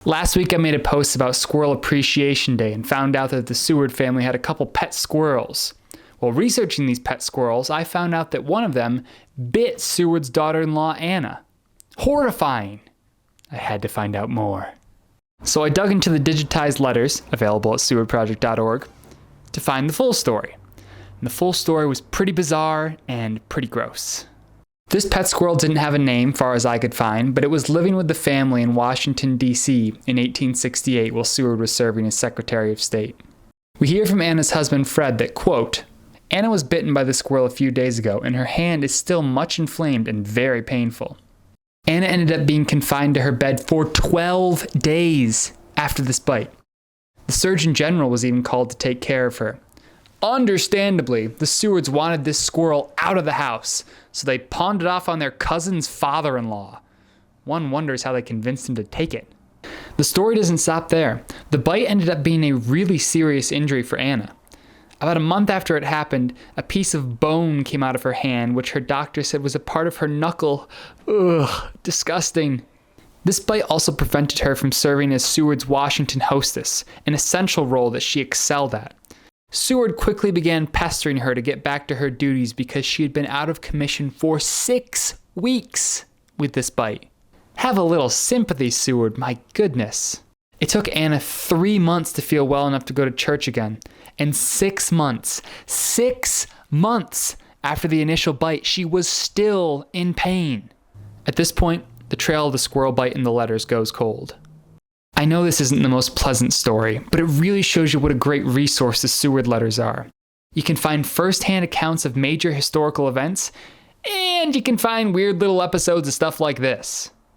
Last week I made a post about Squirrel Appreciation Day and found out that the Seward family had a couple pet squirrels. While researching these pet squirrels, I found out that one of them bit Seward's daughter-in-law Anna. Horrifying! I had to find out more. So I dug into the digitized letters, available at sewardproject.org, to find the full story. And the full story was pretty bizarre and pretty gross. This pet squirrel didn't have a name, far as I could find, but it was living with the family in Washington, D.C. in 1868 while Seward was serving as Secretary of State. We hear from Anna's husband, Fred, that, quote, Anna was bitten by the squirrel a few days ago, and her hand is still much inflamed and very painful. Anna ended up being confined to her bed for 12 days after this bite. The Surgeon General was even called to take care of her. Understandably, the Sewards wanted this squirrel out of the house, so they pawned it off on their cousin's father-in-law. One wonders how they convinced him to take it. The story doesn't stop there. The bite ended up being a really serious injury for Anna. About a month after it happened, a piece of bone came out of her hand, which her doctor said was a part of her knuckle. Ugh, disgusting. This bite also prevented her from serving as Seward's Washington hostess, an essential role that she excelled at. Seward quickly began pestering her to get back to her duties because she had been out of commission for 6 weeks with this bite. Have a little sympathy, Seward, my goodness. It took Anna 3 months to feel well enough to go to church again. And 6 months after the initial bite, she was still in pain. At this point, the trail of the squirrel bite in the letters goes cold. I know this isn't the most pleasant story, but it really shows you what a great resource the Seward letters are. You can find first-hand accounts of major historical events, and you can find weird little episodes of stuff like this.